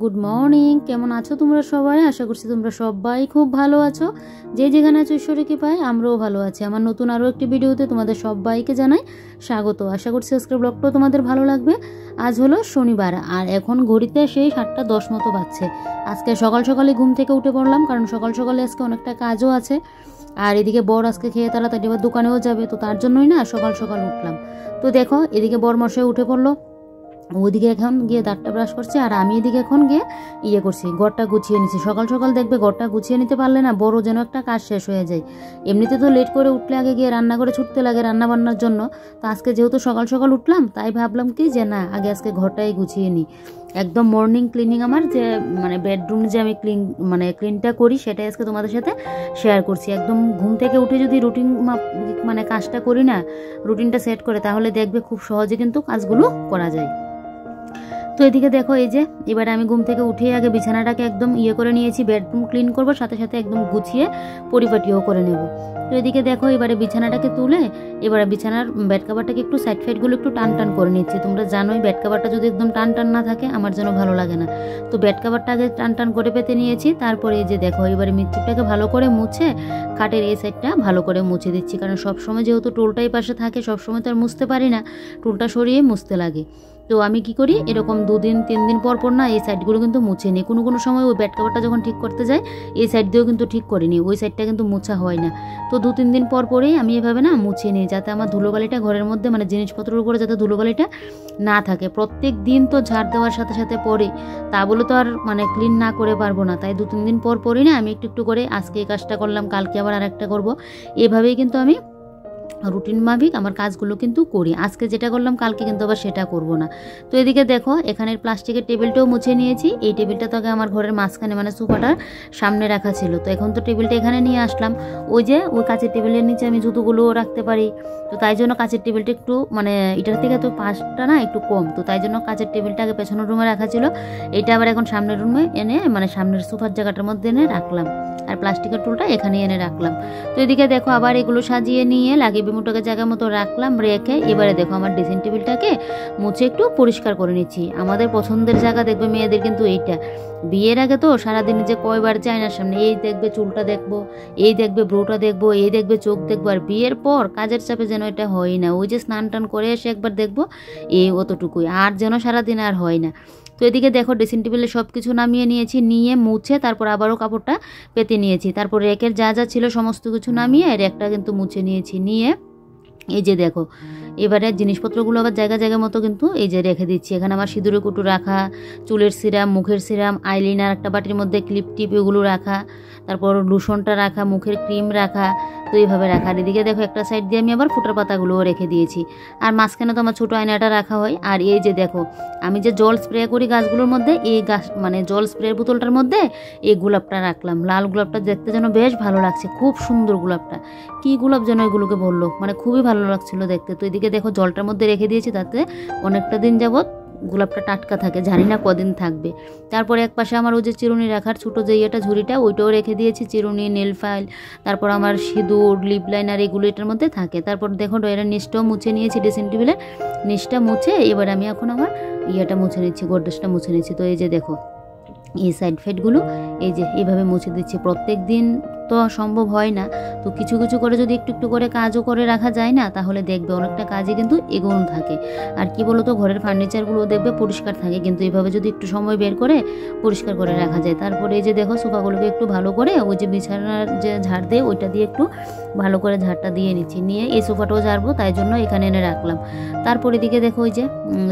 Good morning. কেমন আছো তোমরা সবাই? আশা করছি তোমরা সবাই খুব ভালো আছো। যে যেখানে আছো ঈশ্বরকে পাই, আমরাও ভালো আছি। আমার নতুন আরও একটি ভিডিওতে তোমাদের সবাইকে জানাই স্বাগত। আশা করছি আজকের ব্লগটাও তোমাদের ভালো লাগবে। আজ হলো শনিবার আর এখন ঘড়িতে সেই 7:10 মতো বাজছে। আজকে সকাল সকালে ঘুম থেকে উঠে পড়লাম, কারণ সকাল সকালে আজকে অনেকটা কাজও আছে। আর এদিকে বর আজকে খেয়ে তাড়াতাড়ি আবার দোকানেও যাবে, তো তার জন্যই না সকাল সকাল উঠলাম। তো দেখো এদিকে বর মশাই উঠে পড়লো, ওইদিকে এখন গিয়ে দাঁতটা ব্রাশ করছে, আর আমি এদিকে এখন গিয়ে করছি, ঘরটা গুছিয়ে নিচ্ছি। সকাল সকাল দেখবে ঘরটা গুছিয়ে নিতে পারলে না বড় যেন একটা কাজ শেষ হয়ে যায়। এমনিতে তো লেট করে উঠলে আগে গিয়ে রান্না করে ছুটতে লাগে রান্না বান্নার জন্য। তো আজকে যেহেতু সকাল সকাল উঠলাম, তাই ভাবলাম কি যে না আগে আজকে ঘরটাই গুছিয়ে নিই। একদম মর্নিং ক্লিনিং আমার যে মানে বেডরুম যে আমি ক্লিনটা করি, সেটাই আজকে তোমাদের সাথে শেয়ার করছি। একদম ঘুম থেকে উঠে যদি রুটিন মানে কাজটা করি না, রুটিনটা সেট করে, তাহলে দেখবে খুব সহজে কিন্তু কাজগুলো করা যায়। তো এদিকে দেখো এই যে এবারে আমি ঘুম থেকে উঠে আগে বিছানাটাকে একদম করে নিয়েছি, বেডরুম ক্লিন করবো, সাথে সাথে একদম গুছিয়ে পরিপাটিও করে নেব। তো এদিকে দেখো এবারে বিছানাটাকে তুলে এবারে বিছানার বেড কাভারটাকে একটু সাইড ফাইডগুলো একটু টান টান করে নিচ্ছি। তোমরা জানোই বেড কাভারটা যদি একদম টান টান না থাকে আমার যেন ভালো লাগে না। তো বেড কাভারটা আগে টান টান করে পেতে নিয়েছি। তারপরে এই যে দেখো এবারে মিটচিপটাকে ভালো করে মুছে খাটের এই সাইডটা ভালো করে মুছে দিচ্ছি, কারণ সবসময় যেহেতু টুলটাই পাশে থাকে, সবসময় তো আর মুছতে পারি না, টুলটা সরিয়ে মুছতে লাগে। তো আমি কি করি, এরকম 2-3 দিন পর পর না এই সাইডগুলো কিন্তু মুছে নিই। কোনো সময় ওই বেড কাভারটা যখন ঠিক করতে যাই এই সাইড দিয়েও কিন্তু ঠিক করিনি, ওই সাইডটা কিন্তু মোছা হয় না। তো 2-3 দিন পর পরেই আমি এভাবে না মুছে নিই, যাতে আমার ধুলোবালিটা ঘরের মধ্যে মানে জিনিসপত্রের উপরে যাতে ধুলোবালিটা না থাকে। প্রত্যেক দিন তো ঝাড় দেওয়ার সাথে সাথে পরে তা বলে তো আর মানে ক্লিন না করে পারবো না, তাই 2-3 দিন পর পরই না আমি একটু একটু করে আজকে এই কাজটা করলাম, কালকে আবার আরেকটা করবো, এভাবেই কিন্তু আমি রুটিন মাফিক আমার কাজগুলো কিন্তু করি। আজকে যেটা করলাম কালকে কিন্তু আবার সেটা করব না। তো এদিকে দেখো এখানের প্লাস্টিকের টেবিলটাও মুছে নিয়েছি। এই টেবিলটা তো আগে আমার ঘরের মাঝখানে মানে সোফাটার সামনে রাখা ছিল, তো এখন তো টেবিলটা এখানে নিয়ে আসলাম। ওই কাঁচের টেবিলের নিচে আমি জুতোগুলোও রাখতে পারি, তো তাই জন্য কাঁচের টেবিলটা একটু মানে এটার থেকে তো পাশটা না একটু কম, তো তাই জন্য কাঁচের টেবিলটা আগে পেছনের রুমে রাখা ছিল, এটা আবার এখন সামনের রুমে এনে মানে সামনের সোফার জায়গাটার মধ্যে এনে রাখলাম, আর প্লাস্টিকের টুলটা এখানে এনে রাখলাম। তো এদিকে দেখো আবার এগুলো সাজিয়ে নিয়ে লাগিয়ে বিমুটাকে জায়গা মতো রাখলাম, রেখে এবারে দেখো আমার ড্রেসিং টেবিলটাকে মুছে একটু পরিষ্কার করে নিচ্ছি। আমাদের পছন্দের জায়গা দেখবে মেয়েদের কিন্তু এইটা। বিয়ের আগে তো সারাদিন যে কয়বার যায় না সামনে, এই দেখবে চুলটা দেখবো, এই দেখবে ব্রোটা দেখবো, এই দেখবে চোখ দেখবো, আর বিয়ের পর কাজের চাপে যেন এটা হয় না। ওই যে স্নান টান করে এসে একবার দেখবো, এই অতটুকুই, আর যেন সারাদিন আর হয় না। তো এদিকে দেখো ড্রেসিং টেবিলে সব কিছু নামিয়ে নিয়েছি, নিয়ে মুছে তারপর আবারও কাপড়টা পেতে নিয়েছি। তারপর র্যাকের যা যা ছিল সমস্ত কিছু নামিয়ে র্যাকটা কিন্তু মুছে নিয়েছি। নিয়ে এই যে দেখো এবারে জিনিসপত্রগুলো আবার জায়গা জায়গা মতো কিন্তু এই যে রেখে দিচ্ছি। এখানে আমার সিঁদুরের কুটু রাখা, চুলের সিরাম, মুখের সিরাম, আইলাইনার একটা বাটির মধ্যে, ক্লিপ টিপ এগুলো রাখা, তারপর লোশনটা রাখা, মুখের ক্রিম রাখা, তো এইভাবে রাখা। আর এদিকে দেখো একটা সাইড দিয়ে আমি আবার ফুটার পাতাগুলোও রেখে দিয়েছি, আর মাঝখানে তো আমার ছোটো আয়নাটা রাখা হয়। আর এই যে দেখো আমি যে জল স্প্রে করি গাছগুলোর মধ্যে, এই গাছ মানে জল স্প্রের বোতলটার মধ্যে এই গোলাপটা রাখলাম। লাল গোলাপটা দেখতে যেন বেশ ভালো লাগছে, খুব সুন্দর গোলাপটা। কি গোলাপ যেন এগুলোকে বললো, মানে খুবই ভালো লাগছিল দেখতে। তো এদিকে দেখো জলটার মধ্যে রেখে দিয়েছি, তাতে অনেকটা দিন যাবত গোলাপটা টাটকা থাকে, জানি না কদিন থাকবে। তারপরে এক পাশে আমার ওই যে চিরুনি রাখার ছোটো যে ঝুড়িটা, ওইটাও রেখে দিয়েছি, চিরুনি, নেল ফাইল, তারপর আমার সিঁদুর, লিপ লাইনার, এগুলো এটার মধ্যে থাকে। তারপর দেখো ড্রয়ারের নিচটাও মুছে নিয়েছি, ড্রেসিং টেবিলের নিচটা মুছে এবার আমি এখন আমার মুছে নিচ্ছি, গোদরেজটা মুছে নিচ্ছি। তো এই যে দেখো এই সাইড ফাইডগুলো এই যে এইভাবে মুছে দিচ্ছি। প্রত্যেক দিন তো সম্ভব হয় না, তো কিছু কিছু করে যদি একটু একটু করে কাজও করে রাখা যায় না, তাহলে দেখবে অনেকটা কাজই কিন্তু এগোনো থাকে। আর কি বলো তো, ঘরের ফার্নিচারগুলো দেখবে পরিষ্কার থাকে, কিন্তু এইভাবে যদি একটু সময় বের করে পরিষ্কার করে রাখা যায়। তারপরে এই যে দেখো সোফাগুলোকে একটু ভালো করে ওই যে বিছানার যে ঝাড় দিয়ে ওইটা দিয়ে একটু ভালো করে ঝাড়টা দিয়ে নিচ্ছি, নিয়ে এই সোফাটাও ঝাড়বো, তাই জন্য এখানে এনে রাখলাম। তারপরে দিকে দেখো ওই যে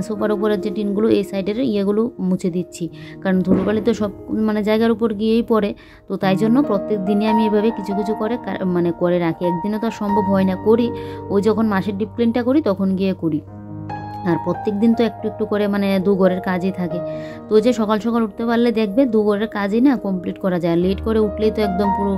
সোফার উপরের যে টিনগুলো এই সাইডের ইয়েগুলো মুছে দিচ্ছি, কারণ ধুলোবালি তো সব মানে জায়গার উপর গিয়েই পড়ে, তো তাই জন্য প্রত্যেক দিনে আমি এভাবে কিছু কিছু করে মানে করে রাখি। একদিনে তো সম্ভব হয় না, করি ওই যখন মাসের ডিপ ক্লিনটা করি তখন গিয়ে করি, আর প্রত্যেক দিন তো একটু একটু করে মানে দু ঘরের কাজই থাকে। তো যে সকাল সকাল উঠতে পারলে দেখবে দু ঘরের কাজই না কমপ্লিট করা যায়। লেট করে উঠলেই তো একদম পুরো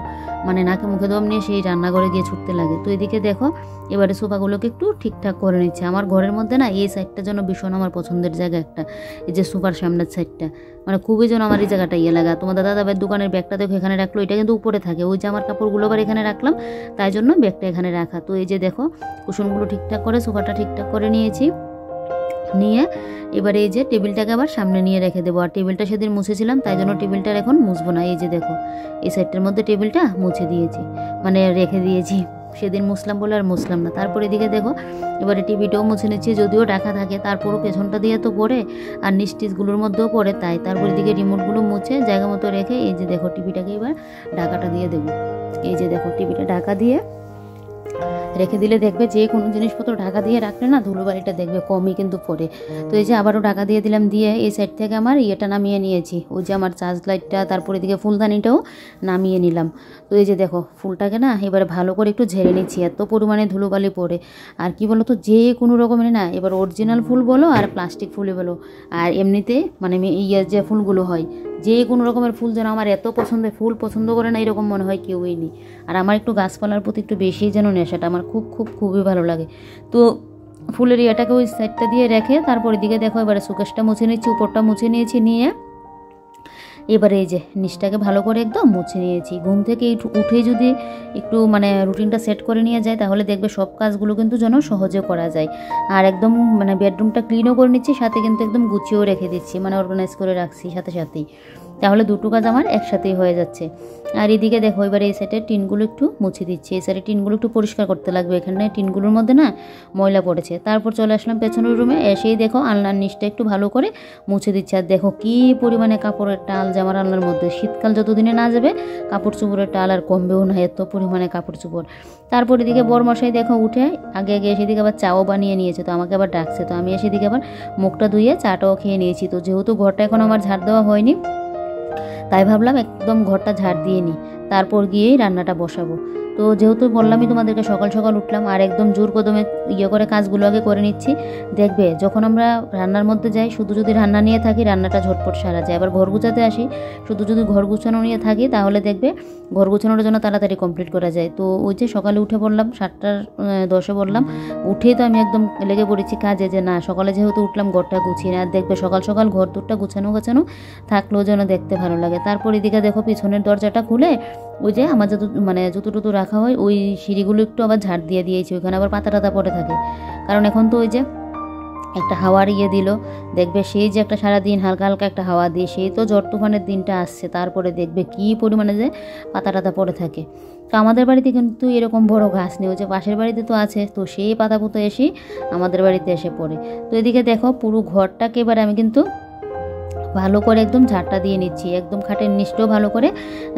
মানে নাকে মুখে দম নিয়ে সেই রান্নাঘরে গিয়ে ছুটতে লাগে। তো এদিকে দেখো এবারে সোফাগুলোকে একটু ঠিকঠাক করে নিচ্ছে। আমার ঘরের মধ্যে না এই সাইডটা যেন ভীষণ আমার পছন্দের জায়গা একটা, এই যে সোফার সামনের সাইডটা মানে খুবই যেন আমার এই জায়গাটা লাগা। তোমাদের দাদাভাইয়ের দোকানের ব্যাগটা দেখো এখানে রাখলো, এটা কিন্তু উপরে থাকে, ওই যে আমার কাপড়গুলো আবার এখানে রাখলাম, তাই জন্য ব্যাগটা এখানে রাখা। তো এই যে দেখো কুশনগুলো ঠিকঠাক করে সোফাটা ঠিকঠাক করে নিয়েছি। নিয়ে এবারে এই যে টেবিলটাকে আবার সামনে নিয়ে রেখে দেবো। আর টেবিলটা সেদিন মুছেছিলাম, তাই জন্য টেবিলটার এখন মুছবো না। এই যে দেখো এই সাইডটার মধ্যে টেবিলটা মুছে দিয়েছি, মানে রেখে দিয়েছি। সেদিন মুছলাম বলে আর মুছলাম না। তারপর এদিকে দেখো এবারে টিভিটাও মুছে নিচ্ছি, যদিও ঢাকা থাকে তারপরও পেছনটা দিয়ে তো পড়ে আর নিচটিচগুলোর মধ্যেও পড়ে, তাই তারপর এদিকে রিমোটগুলো মুছে জায়গা মতো রেখে এই যে দেখো টিভিটাকে এবার ঢাকাটা দিয়ে দেবো। এই যে দেখো টিভিটা ঢাকা দিয়ে রেখে দিলে দেখবে যে কোনো জিনিসপত্র ঢাকা দিয়ে রাখলে না ধুলোবালিটা দেখবে কমই কিন্তু পড়ে। তো এই যে আবারও ঢাকা দিয়ে দিলাম, দিয়ে এই সাইড থেকে আমার ইয়েটা নামিয়ে নিয়েছি, ওই যে আমার চার্জ লাইটটা, তারপরে এদিকে ফুলদানিটাও নামিয়ে নিলাম। তো এই যে দেখো ফুলটাকে না এবারে ভালো করে একটু ঝেড়ে নিচ্ছি, এত পরিমাণে ধুলোবালি পড়ে। আর কি বলো তো, যে কোনো রকমের না, এবার অরিজিনাল ফুল বলো আর প্লাস্টিক ফুলই বলো আর এমনিতে মানে ইয়ের যে ফুলগুলো হয়, যে কোনো রকমের ফুল যেন আমার এত পছন্দের, ফুল পছন্দ করে না এরকম মনে হয় কেউই নেই। আর আমার একটু গাছপালার প্রতি একটু বেশি যেন নেশাটা, আমার খুবই ভালো লাগে। তো ফুলের ইয়েটাকে ওই সাইডটা দিয়ে রেখে তারপর এদিকে দেখো এবারে সুকেশটা মুছে নিচ্ছি, উপরটা মুছে নিয়েছি, নিয়ে এবারে এই যে নিচটাকে ভালো করে একদম মুছে নিয়েছি। ঘুম থেকে উঠে যদি একটু মানে রুটিনটা সেট করে নিয়ে যায় তাহলে দেখবে সব কাজগুলো কিন্তু যেন সহজে করা যায়। আর একদম মানে বেডরুমটা ক্লিনও করে নিচ্ছি, সাথে কিন্তু একদম গুছিয়েও রেখে দিচ্ছি, মানে অর্গানাইজ করে রাখছি সাথেই, তাহলে দুটো কাজ আমার একসাথেই হয়ে যাচ্ছে। আর এদিকে দেখো এবারে এই সাইডের টিনগুলো একটু মুছে দিচ্ছি, এই সাইডের টিনগুলো একটু পরিষ্কার করতে লাগবে, এখানে টিনগুলোর মধ্যে না ময়লা পড়েছে। তারপর চলে আসলাম পেছনের রুমে, এসেই দেখো আলনার নিচটা একটু ভালো করে মুছে দিচ্ছি। আর দেখো কি পরিমাণে কাপড়ের টাল জামার আলনার মধ্যে, শীতকাল যতদিনে না যাবে কাপড় চোপড়ের টাল আর কমবেও না, এত পরিমাণে কাপড় চোপড়। তারপর এদিকে বরমশাই দেখো উঠে আগে সেদিকে আবার চাও বানিয়ে নিয়েছে, তো আমাকে আবার ডাকছে, তো আমি সেদিকে আবার মুখটা ধুয়ে চাটাও খেয়ে নিয়েছি। তো যেহেতু ঘরটা এখন আমার ঝাড় দেওয়া হয়নি, তাই ভাবলাম একদম ঘরটা ঝাড় দিয়ে নিই, তারপর গিয়েই রান্নাটা বসাবো। তো যেহেতু বললামই তোমাদেরকে সকাল সকাল উঠলাম আর একদম জোর কদমে ইয়ে করে কাজগুলো আগে করে নিচ্ছি। দেখবে যখন আমরা রান্নার মধ্যে যাই, শুধু যদি রান্না নিয়ে থাকি রান্নাটা ঝটপট সারা যায়। আবার ঘর গুছাতে আসি, শুধু যদি ঘর গুছানো নিয়ে থাকি তাহলে দেখবে ঘর গুছানোর জন্য তাড়াতাড়ি কমপ্লিট করা যায়। তো ওই যে সকালে উঠে পড়লাম 7:10 বললাম, উঠেই তো আমি একদম লেগে পড়েছি কাজে, যে না সকালে যেহেতু উঠলাম ঘরটা গুছিয়ে না। আর দেখবে সকাল সকাল ঘর দুটটা গুছানো থাকলেও যেন দেখতে ভালো লাগে। তারপর এদিকে দেখো পিছনের দরজাটা খুলে ওই যে আমার জুতো টুতো রাখা হয় ওই সিঁড়িগুলো একটু আবার ঝাড় দিয়ে দিয়েছি, ওইখানে আবার পাতা টাতা পড়ে থাকে। কারণ এখন তো ওই যে একটা হাওয়ার ইয়ে দিল, দেখবে সেই যে একটা সারাদিন হালকা হালকা একটা হাওয়া দিয়ে, সেই তো ঝড় তুফানের দিনটা আসছে, তারপরে দেখবে কী পরিমাণে যে পাতা টাতা পড়ে থাকে। তো আমাদের বাড়িতে কিন্তু এরকম বড় গাছ নেই, ওই যে পাশের বাড়িতে তো আছে, তো সেই পাতা পুতো এসেই আমাদের বাড়িতে এসে পড়ে। তো এদিকে দেখো পুরো ঘরটাকে এবারে আমি কিন্তু ভালো করে একদম ঝাড়টা দিয়ে নিচ্ছি, একদম খাটের নিচটাও ভালো করে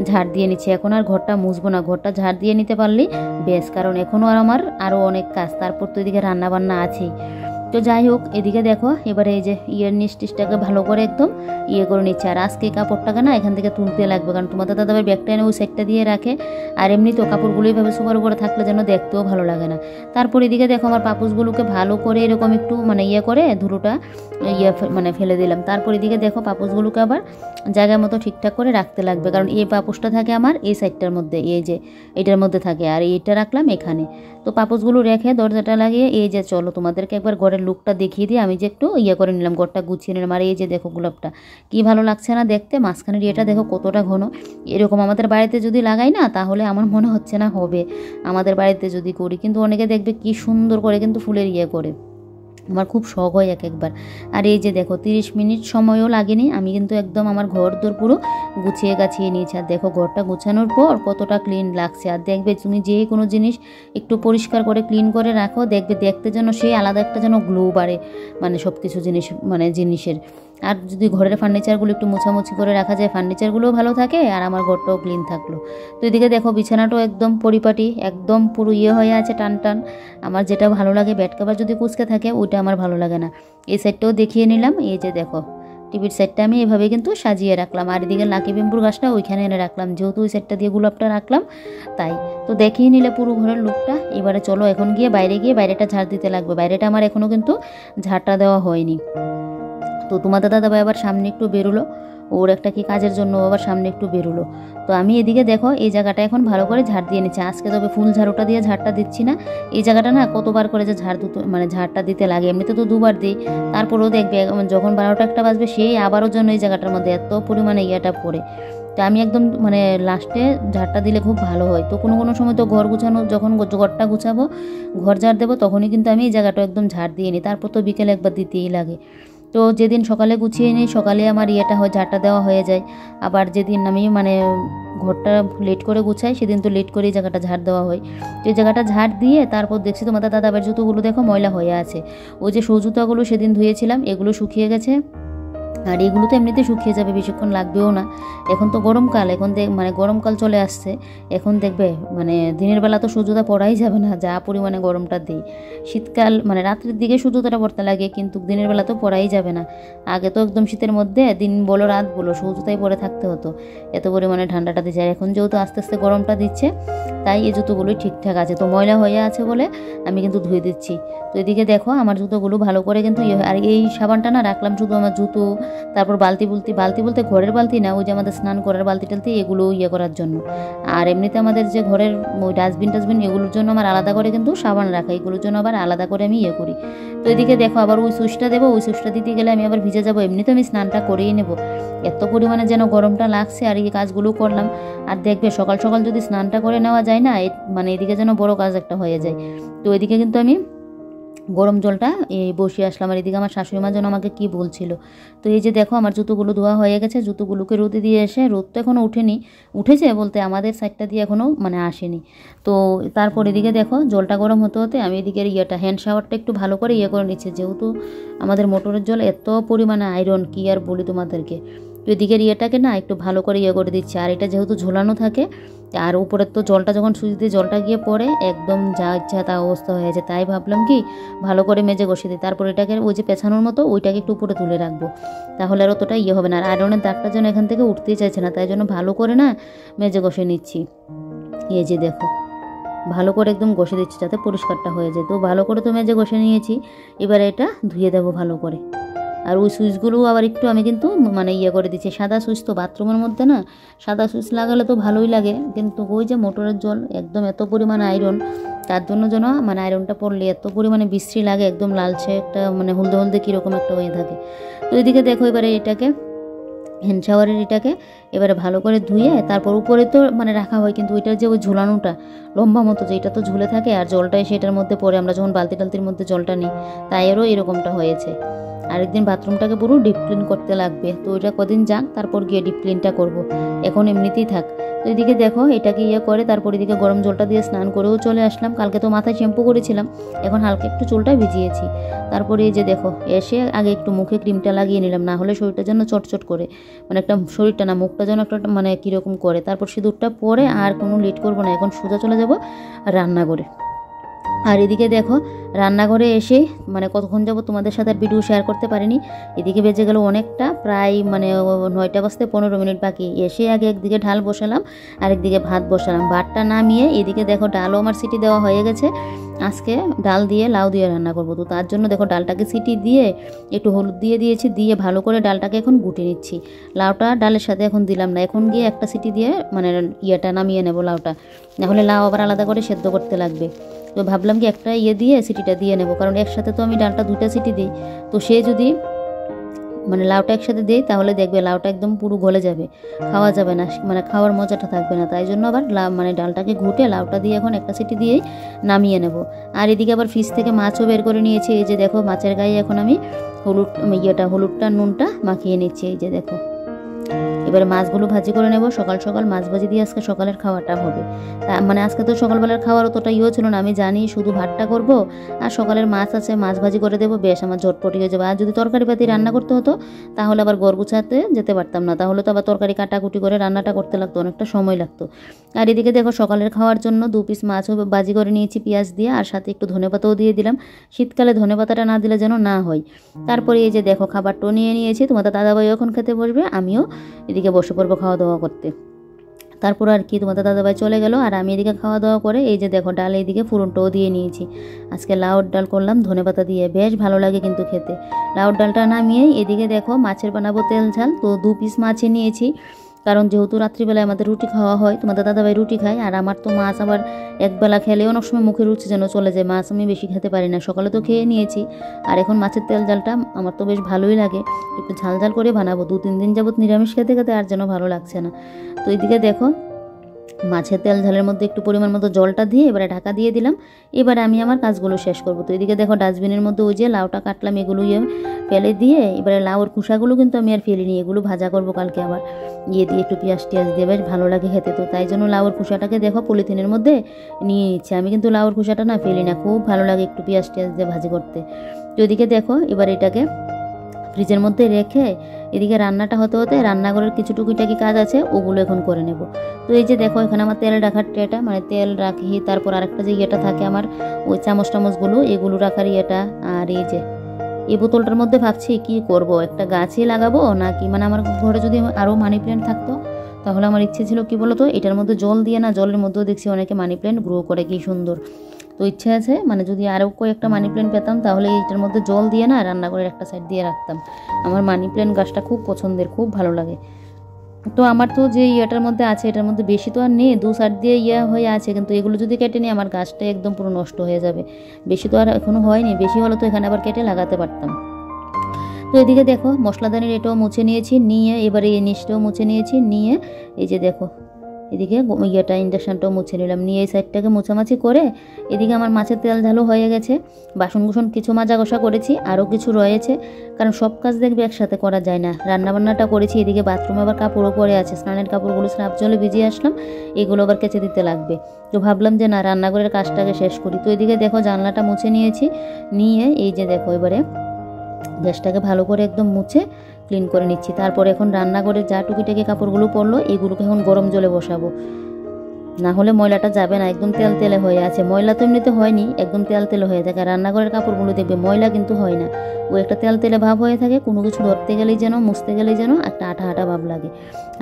ঝাড় দিয়ে নিচ্ছি। এখন আর ঘরটা মুছবো না, ঘরটা ঝাড় দিয়ে নিতে পারলেই বেশ, কারণ এখনও আর আমার আরও অনেক কাজ, তারপর তো এদিকে রান্না বান্না আছেই। তো যাই হোক এদিকে দেখো এবারে এই যে ইয়ের নিচটিসটাকে ভালো করে একদম করে নিচ্ছে। আর আজকে কাপড়টাকে না এখান থেকে তুলতে লাগবে, কারণ তোমাদের দাদা ভাই ব্যাগটা এনে ওই সাইডটা দিয়ে রাখে, আর এমনি তো কাপড়গুলো এইভাবে সোফার উপরে থাকলে যেন দেখতেও ভালো লাগে না। তারপর এদিকে দেখো আমার পাপোশগুলোকে ভালো করে এরকম একটু মানে করে ধুলোটা মানে ফেলে দিলাম। তারপর এদিকে দেখো পাপোশগুলোকে আবার জায়গা মতো ঠিকঠাক করে রাখতে লাগবে, কারণ এই পাপোশটা থাকে আমার এই সাইডটার মধ্যে, এই যে এটার মধ্যে থাকে, আর এইটা রাখলাম এখানে। তো পাপোশগুলো রেখে দরজাটা লাগিয়ে এই যে চলো তোমাদেরকে একবার ঘরের লুকটা দেখিয়ে দিই। আমি যে একটু করে নিলাম, ঘরটা গুছিয়ে নিলাম। আর এই যে দেখো গোলাপটা কি ভালো লাগছে না দেখতে, মাঝখানের ইয়েটা দেখো কতটা ঘন। এরকম আমাদের বাড়িতে যদি লাগাই না তাহলে আমার মনে হচ্ছে না হবে আমাদের বাড়িতে যদি করি, কিন্তু অনেকে দেখবে কি সুন্দর করে কিন্তু ফুলের করে, আমার খুব শখ হয় একবার। আর এই যে দেখো 30 মিনিট সময়ও লাগেনি, আমি কিন্তু একদম আমার ঘর দোর পুরো গুছিয়ে গাছিয়ে নিয়েছি। আর দেখো ঘরটা গুছানোর পর কতটা ক্লিন লাগছে। আর দেখবে তুমি যে কোনো জিনিস একটু পরিষ্কার করে ক্লিন করে রাখো, দেখবে দেখতে যেন সেই আলাদা একটা যেন গ্লো বাড়ে, মানে সব কিছু জিনিস মানে জিনিসের। আর যদি ঘরের ফার্নিচারগুলো একটু মোছামুছি করে রাখা যায়, ফার্নিচারগুলোও ভালো থাকে আর আমার ঘরটাও ক্লিন থাকলো। তো এদিকে দেখো বিছানাটাও একদম পরিপাটি, একদম পুরো হয়ে আছে টান টান। আমার যেটা ভালো লাগে, বেড কভার যদি কুচকে থাকে ওইটা আমার ভালো লাগে না। এই সাইডটাও দেখিয়ে নিলাম, এই যে দেখো টিভির সাইডটা আমি এভাবে কিন্তু সাজিয়ে রাখলাম। আর এদিকে লাকি বেম্বুর গাছটা ওইখানে এনে রাখলাম, যেহেতু ওই সাইডটা দিয়ে গোলাপটা রাখলাম তাই। তো দেখিয়ে নিলে পুরো ঘরের লুকটা। এবারে চলো এখন গিয়ে বাইরেটা ঝাড় দিতে লাগবে। বাইরেটা আমার এখনও কিন্তু ঝাড়টা দেওয়া হয়নি। তো তোমাদের দাদা ভাই আবার সামনে একটু বেরোলো, ওর একটা কি কাজের জন্য আবার সামনে একটু বেরোলো। তো আমি এদিকে দেখো এই জায়গাটা এখন ভালো করে ঝাড় দিয়ে নিচ্ছি। আজকে তবে ফুল ঝাড়ুটা দিয়ে ঝাড়টা দিচ্ছি না, এই জায়গাটা না কতবার করে যে ঝাড়টা দিতে লাগে, এমনিতে তো 2বার দিই। তারপরেও দেখবে যখন 12টা 1টা বাজবে সেই আবারও জন্য এই জায়গাটার মধ্যে এত পরিমাণে পড়ে। তো আমি একদম মানে লাস্টে ঝাড়টা দিলে খুব ভালো হয়। তো কোনো সময় তো ঘর গুছানো, যখন ঘরটা গুছাবো, ঘর ঝাড় দেবো, তখনই কিন্তু আমি এই জায়গাটা একদম ঝাড় দিয়ে নিই। তারপর তো বিকেলে একবার দিতেই লাগে। তো যেদিন সকালে গুছিয়ে নিই, সকালে আমার ইয়েটা হয়, ঝাড়টা দেওয়া হয়ে যায়। আবার যেদিন আমি মানে ঘরটা লেট করে গুছাই, সেদিন তো লেট করেই জায়গাটা ঝাড় দেওয়া হয়। তো এই জায়গাটা ঝাড় দিয়ে তারপর দেখছি তোমাদের দাদাবার জুতোগুলো দেখো ময়লা হয়ে আছে। ওই যে শু জুতাগুলো সেদিন ধুয়েছিলাম, এগুলো শুকিয়ে গেছে। আর এগুলো তো এমনিতে শুকিয়ে যাবে, বেশিক্ষণ লাগবেও না। এখন তো গরমকাল, এখন মানে গরমকাল চলে আসছে। এখন দেখবে মানে দিনের বেলা তো সূর্যটা পড়াই যাবে না, যা পরিমাণে গরমটা দিই। শীতকাল মানে রাত্রের দিকে সূর্যটা পড়তে লাগে, কিন্তু দিনের বেলা তো পড়াই যাবে না। আগে তো একদম শীতের মধ্যে দিন বলো রাত বলো সূর্যটাই পরে থাকতে হতো, এত পরিমাণে ঠান্ডাটা দিচ্ছে। আর এখন যেহেতু আস্তে আস্তে গরমটা দিচ্ছে, তাই এই জুতোগুলোই ঠিকঠাক আছে। তো ময়লা হয়ে আছে বলে আমি কিন্তু ধুয়ে দিচ্ছি। তো এদিকে দেখো আমার জুতোগুলো ভালো করে কিন্তু আর এই সাবানটা না রাখলাম শুধু আমার জুতো, তারপর বালতি বলতে ঘরের বালতি না, ওই যে আমাদের স্নান করার বালতি টালতি, এগুলো করার জন্য। আর এমনিতে আমাদের যে ঘরের ওই ডাস্টবিন এগুলোর জন্য আমার আলাদা করে কিন্তু সাবান রাখা, এগুলোর জন্য আবার আলাদা করে আমি করি। তো এদিকে দেখো আবার ওই সুইচটা দেবো, ওই সুইচটা দিতে গেলে আমি আবার ভিজে যাবো। এমনিতে আমি স্নানটা করেই নেব, এত পরিমাণে যেন গরমটা লাগছে। আর এই কাজগুলো করলাম। আর দেখবে সকাল সকাল যদি স্নানটা করে নেওয়া যায় না, মানে এদিকে যেন বড় কাজ একটা হয়ে যায়। তো এদিকে কিন্তু আমি গরম জলটা বসিয়ে আসলাম। আর এদিকে আমার শাশুড়ি মা যেন আমাকে কী বলছিল। তো এই যে দেখো আমার জুতোগুলো ধোয়া হয়ে গেছে, জুতোগুলোকে রোদে দিয়ে এসে, রোদ তো এখনও উঠেনি, উঠেছে বলতে আমাদের সাইডটা দিয়ে এখনও মানে আসেনি। তো তারপর এদিকে দেখো জলটা গরম হতে হতে আমি এদিকে হ্যান্ড শাওয়ারটা একটু ভালো করে করে নিচ্ছি, যেহেতু আমাদের মোটরের জল এত পরিমাণে আয়রন, কি আর বলি তোমাদেরকে। তো এদিকের না একটু ভালো করে করে দিচ্ছি। আর এটা যেহেতু ঝোলানো থাকে, আর উপরের তো জলটা যখন সুইচ দিয়ে জলটা গিয়ে পড়ে, একদম যা ইচ্ছা তা অবস্থা হয়ে যায়। তাই ভাবলাম কি ভালো করে মেজে ঘষে দিই। তারপর এটাকে ওই যে পেছানোর মতো ওইটাকে একটু উপরে তুলে রাখবো, তাহলে আর অতটা হবে না। আর আয়রনের দাগটা যেন এখান থেকে উঠতেই চাইছে না, তাই জন্য ভালো করে না মেজে ঘষে নিচ্ছি। এই যে দেখো ভালো করে একদম ঘষে দিচ্ছি যাতে পরিষ্কারটা হয়ে যায়। তো ভালো করে তো মেজে ঘষে নিয়েছি, এবারে এটা ধুয়ে দেবো ভালো করে। আর ওই সুইচগুলো আবার একটু আমি কিন্তু মানে করে দিচ্ছি, সাদা সুইচ তো বাথরুমের মধ্যে না, সাদা সুইচ লাগালে তো ভালোই লাগে, কিন্তু ওই যে মোটরের জল একদম এত পরিমাণে আয়রন, তার জন্য যেন মানে আয়রনটা পড়লে এত পরিমাণে বিশ্রী লাগে, একদম লালচে একটা মানে হলদে হলদে কীরকম একটা হয়ে থাকে। তো এদিকে দেখো এবারে এটাকে হ্যান্ড শাওয়ারের এটাকে এবারে ভালো করে ধুয়ে তারপর উপরে তো মানে রাখা হয়, কিন্তু ওইটার যে ওই ঝোলানোটা লম্বা মতো যেটা তো ঝুলে থাকে, আর জলটাই সেটার মধ্যে পড়ে, আমরা যখন বালতি টালতির মধ্যে জলটা নিই, তাই আরও এরকমটা হয়েছে। আরেকদিন বাথরুমটাকে পুরো ডিপ ক্লিন করতে লাগবে। তো ওইটা কদিন যাক, তারপর গিয়ে ডিপ ক্লিনটা করবো, এখন এমনিতেই থাক। তো এদিকে দেখো এটাকে করে তারপর এদিকে গরম জলটা দিয়ে স্নান করেও চলে আসলাম। কালকে তো মাথায় শ্যাম্পু করেছিলাম, এখন হালকা একটু চুলটা ভিজিয়েছি। তারপরে এই যে দেখো এসে আগে একটু মুখে ক্রিমটা লাগিয়ে নিলাম, না হলে শরীরটা যেন চটচট করে, মানে একটা শরীরটা না মুখটা যেন একটা মানে কীরকম করে। তারপর সিঁদুরটা পরে আর কোনো লেট করবো না, এখন সোজা চলে যাব রান্নাঘরে। আর এদিকে দেখো রান্নাঘরে এসে মানে কতক্ষণ যাবো তোমাদের সাথে আর ভিডিও শেয়ার করতে পারিনি। এদিকে বেজে গেল অনেকটা, প্রায় মানে 9টা বাজতে 15 মিনিট বাকি। এসে আগে একদিকে ঢাল বসালাম আর একদিকে ভাত বসালাম। ভাতটা নামিয়ে এদিকে দেখো ডালও আমার সিটি দেওয়া হয়ে গেছে। আজকে ডাল দিয়ে লাউ দিয়ে রান্না করবো। তো তার জন্য দেখো ডালটাকে সিটি দিয়ে একটু হলুদ দিয়ে দিয়েছি, দিয়ে ভালো করে ডালটাকে এখন গুটে নিচ্ছি। লাউটা ডালের সাথে এখন দিলাম না, এখন গিয়ে একটা সিটি দিয়ে মানে নামিয়ে নেবো লাউটা, নাহলে লাউ আবার আলাদা করে সেদ্ধ করতে লাগবে। তো ভাবলাম কি একটা দিয়ে সিটিটা দিয়ে নেব, কারণ একসাথে তো আমি ডালটা 2টা সিটি দিই। তো সে যদি মানে লাউটা একসাথে দিই তাহলে দেখবে লাউটা একদম পুরো গলে যাবে, খাওয়া যাবে না, মানে খাওয়ার মজাটা থাকবে না। তাই জন্য আবার মানে ডালটাকে ঘুটে লাউটা দিয়ে এখন একটা সিটি দিয়েই নামিয়ে নেব। আর এদিকে আবার ফ্রিজ থেকে মাছও বের করে নিয়েছি। এই যে দেখো মাছের গায়ে এখন আমি হলুদটা নুনটা মাখিয়ে নিচ্ছি। এই যে দেখো এবারে মাছগুলো ভাজি করে নেব। সকাল সকাল মাছ ভাজি দিয়ে আজকে সকালের খাওয়াটা হবে। মানে আজকে তো সকালবেলার খাওয়ার অতটা ছিল না, আমি জানি শুধু ভাতটা করব আর সকালের মাছ আছে, মাছ ভাজি করে দেবো, বেশ আমার ঝটপটি হয়ে যাবে। আর যদি তরকারি পাতি রান্না করতে হতো তাহলে আবার গড় গুছাতে যেতে পারতাম না, তাহলে তো আবার তরকারি কাটাকুটি করে রান্নাটা করতে লাগতো, অনেকটা সময় লাগতো। আর এদিকে দেখো সকালের খাওয়ার জন্য 2 পিস মাছও ভাজি করে নিয়েছি পেঁয়াজ দিয়ে, আর সাথে একটু ধনেপাতাও দিয়ে দিলাম। শীতকালে ধনেপাতাটা না দিলে যেন না হয়। তারপরে এই যে দেখো খাবারটাও নিয়ে নিয়েছি, তোমাদের দাদাভাই এখন খেতে বসবে, আমিও এদিকে বসে পড়বো খাওয়া দাওয়া করতে। তারপর আর কি তোমাদের দাদাভাই চলে গেল, আর আমি এদিকে খাওয়া দাওয়া করে এই যে দেখো ডাল এইদিকে ফুরনটাও দিয়ে নিয়েছি। আজকে লাউর ডাল করলাম ধনেপাতা দিয়ে, বেশ ভালো লাগে কিন্তু খেতে। লাউর ডালটা নামিয়ে এদিকে দেখো মাছের বানাবো তেল ঝাল। তো 2 পিস মাছই নিয়েছি, কারণ যেহেতু রাত্রিবেলায় আমাদের রুটি খাওয়া হয়, তোমাদের দাদাভাই রুটি খায়, আর আমার তো মাছ আবার একবেলা খেলে অনেক সময় মুখে রুচি যেন চলে যায়, মাছ আমি বেশি খেতে পারি না। সকালে তো খেয়ে নিয়েছি, আর এখন মাছের তেল ঝালটা আমার তো বেশ ভালোই লাগে, একটু ঝাল ঝাল করে বানাবো। 2-3 দিন যাবত নিরামিষ খেতে খেতে আর যেন ভালো লাগছে না। তো এইদিকে দেখো মাছের তেল ঝালের মধ্যে একটু পরিমাণ মতো জলটা দিয়ে এবারে ঢাকা দিয়ে দিলাম। এবারে আমি আমার কাজগুলো শেষ করব। তো এদিকে দেখো ডাস্টবিনের মধ্যে ওই যে লাউটা কাটলাম, এগুলো ফেলে দিয়ে এবারে লাউর খোসাগুলো কিন্তু আমি আর ফেলিনি, এগুলো ভাজা করব কালকে আবার দিয়ে একটু পেঁয়াজ টিয়াজ দিয়ে, বেশ ভালো লাগে খেতে। তো তাই জন্য লাউর খোসাটাকে দেখো পলিথিনের মধ্যে নিয়ে নিচ্ছে। আমি কিন্তু লাউর খোসাটা না ফেলি না, খুব ভালো লাগে একটু পেঁয়াজ টিয়াজ দিয়ে ভাজি করতে। তো এদিকে দেখো এবার এটাকে ফ্রিজের মধ্যে রেখে এদিকে রান্নাটা হতে হতে রান্নাঘরের কিছু টুকিটাকি কাজ আছে, ওগুলো এখন করে নেব। তো এই যে দেখো এখানে আমার তেল রাখার ট্রেটা, মানে তেল রাখি, তারপর আরেকটা যে ইয়েটা থাকে আমার ওই চামচ টামচগুলো, এগুলো রাখার ইয়েটা। আর এই যে এই বোতলটার মধ্যে ভাবছি কি করব, একটা গাছই লাগাবো নাকি, মানে আমার ঘরে যদি আরও মানি প্ল্যান্ট থাকতো তাহলে আমার ইচ্ছে ছিল কি বলো তো, এটার মধ্যে জল দিয়ে না, জলের মধ্যেও দেখছি অনেকে মানি প্ল্যান্ট গ্রো করে, কি সুন্দর। তো ইচ্ছে আছে মানে যদি আরও কয়েকটা মানি প্ল্যান্ট পেতাম তাহলে এইটার মধ্যে জল দিয়ে না রান্নাঘরের একটা সাইড দিয়ে রাখতাম। আমার মানি প্ল্যান্ট গাছটা খুব পছন্দের, খুব ভালো লাগে। তো আমার তো যে ইয়েটার মধ্যে আছে এটার মধ্যে বেশি তো আর নেই, 2 সাইড দিয়ে ইয়ে হয়ে আছে, কিন্তু এগুলো যদি কেটে নিই আমার গাছটা একদম পুরো নষ্ট হয়ে যাবে। বেশি তো আর এখনও হয়নি, বেশি হলে তো এখানে আবার কেটে লাগাতে পারতাম। তো এদিকে দেখো মশলাদানির এটাও মুছে নিয়েছি, নিয়ে এবারে এই নিচটাও মুছে নিয়েছি, নিয়ে এই যে দেখো এদিকে ইয়েটা ইন্ডাকশানটাও মুছে নিলাম, নিয়ে এই সাইডটাকে মোছামাছি করে এদিকে আমার মাছের তেল ঝালও হয়ে গেছে। বাসন কিছু মাজা ঘষা করেছি, আরও কিছু রয়েছে, কারণ সব কাজ দেখবে একসাথে করা যায় না। রান্নাবান্নাটা করেছি, এদিকে বাথরুমে আবার কাপড়ও পরে আছে, স্নানের কাপড়গুলো স্নাপ জলে ভিজিয়ে আসলাম, এগুলো আবার কেচে দিতে লাগবে। তো ভাবলাম যে না রান্নাঘরের কাজটাকে শেষ করি। তো এদিকে দেখো জানলাটা মুছে নিয়েছি, নিয়ে এই যে দেখো এবারে গ্যাসটাকে ভালো করে একদম মুছে ক্লিন করে নিচ্ছি। তারপরে এখন রান্নাঘরে যা টুকিটাকি কাপড়গুলো পরলো এগুলোকে এখন গরম জলে বসাবো, না হলে ময়লাটা যাবে না, একদম তেল তেলে হয়ে আছে। ময়লা তো এমনিতে হয়নি, একদম তেল তেলে হয়ে থাকে। রান্নাঘরের কাপড়গুলো দেখবে ময়লা কিন্তু হয় না, ও একটা তেল তেলে ভাব হয়ে থাকে, কোনো কিছু ধরতে গেলেই যেন মুছতে গেলেই যেন একটা আঠা আঠা ভাব লাগে।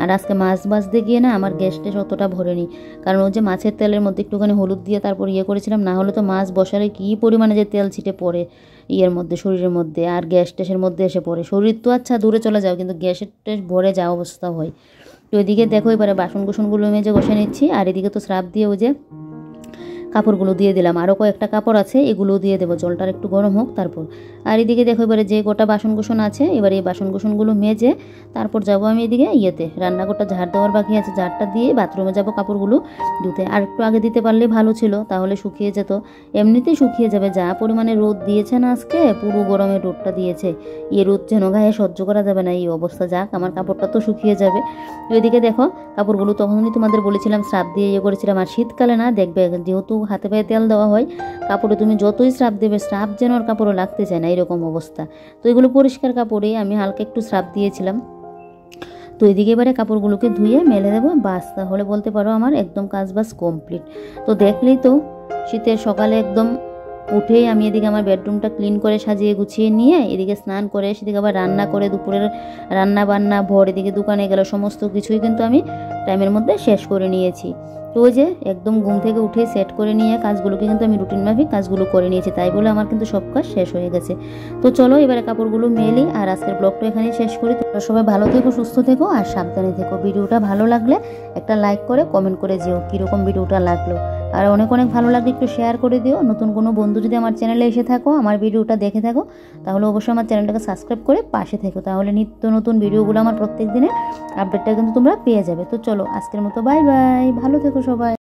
আর আজকে মাছ ভাজতে গিয়ে না আমার গ্যাসটা অতটা ভরেনি, কারণ ওই যে মাছের তেলের মধ্যে একটুখানি হলুদ দিয়ে তারপর ইয়ে করেছিলাম, না হলে তো মাছ বসালে কী পরিমাণে যে তেল ছিটে পড়ে ইয়ের মধ্যে, শরীরের মধ্যে, আর গ্যাস টেসের মধ্যে এসে পড়ে। শরীর তো আচ্ছা দূরে চলে যাও, কিন্তু গ্যাসের টেস ভরে যাওয়া অবস্থা হয়। তো এদিকে দেখো এবারে বাসন কুসনগুলো মেজে বসে নিচ্ছি, আর এদিকে তো স্রাব দিয়ে ওই যে কাপড়গুলো দিয়ে দিলাম, আরও কয়েকটা কাপড় আছে এগুলোও দিয়ে দেবো, জলটার একটু গরম হোক তারপর। আর এদিকে দেখো এবারে যে গোটা বাসন কুসন আছে এবারে এই বাসন কুসনগুলো মেজে তারপর যাবো আমি এদিকে ইয়েতে রান্নাঘরটা ঝাড় দেওয়ার বাকি আছে, ঝাড়টা দিয়ে বাথরুমে যাবো কাপড়গুলো ধুতে। আর একটু আগে দিতে পারলে ভালো ছিল, তাহলে শুকিয়ে যেত, এমনিতেই শুকিয়ে যাবে। যা পরিমাণে রোদ দিয়েছে না আজকে, পুরো গরমের রোদটা দিয়েছে, এই রোদ যেন গায়ে সহ্য করা যাবে না এই অবস্থা। যাক আমার কাপড়টা তো শুকিয়ে যাবে। তো এদিকে দেখো কাপড়গুলো তখনই তোমাদের বলেছিলাম স্রাব দিয়ে ইয়ে করেছিলাম, আর শীতকালে না দেখবে যেহেতু হাতে পায়ে তেল দেওয়া হয় কাপড়ে, তুমি যতই স্রাব দেবে স্রাব যেন আর কাপড়ও লাগতে চায় না, এরকম অবস্থা। তো এগুলো পরিষ্কার কাপড়ে আমি হালকা একটু স্রাব দিয়েছিলাম। তো এদিকে এবারে কাপড়গুলোকে ধুয়ে মেলে দেবো, বাস তাহলে বলতে পারো আমার একদম কাজ বাস কমপ্লিট। তো দেখলেই তো শীতের সকালে একদম উঠেই আমি এদিকে আমার বেডরুমটা ক্লিন করে সাজিয়ে গুছিয়ে নিয়ে এদিকে স্নান করে সেদিকে আবার রান্না করে দুপুরের রান্না বান্না ভোর এদিকে দোকানে গেল, সমস্ত কিছুই কিন্তু আমি টাইমের মধ্যে শেষ করে নিয়েছি। তো ওই যে একদম ঘুম থেকে উঠে সেট করে নিয়ে কাজগুলোকে কিন্তু আমি রুটিন মাফিক কাজগুলো করে নিয়েছি, তাই বলে আমার কিন্তু সব কাজ শেষ হয়ে গেছে। তো চলো এবারে কাপড়গুলো মেলি, আর আজকের ব্লগটা এখানেই শেষ করি। তোমরা সবাই ভালো থেকো, সুস্থ থেকো আর সাবধানে থেকো। ভিডিওটা ভালো লাগলে একটা লাইক করে কমেন্ট করে যেও কীরকম ভিডিওটা লাগলো, আর অনেক অনেক ভালো লাগলে একটু শেয়ার করে দিও। নতুন কোনো বন্ধু যদি আমার চ্যানেলে এসে থাকো, আমার ভিডিওটা দেখে থাকো, তাহলে অবশ্যই আমার চ্যানেলটাকে সাবস্ক্রাইব করে পাশে থেকো, তাহলে নিত্য নতুন ভিডিওগুলো আমার প্রত্যেক দিনের আপডেটটা কিন্তু তোমরা পেয়ে যাবে। তো চলো আজকের মতো বাই বাই, ভালো থেকো সবাই।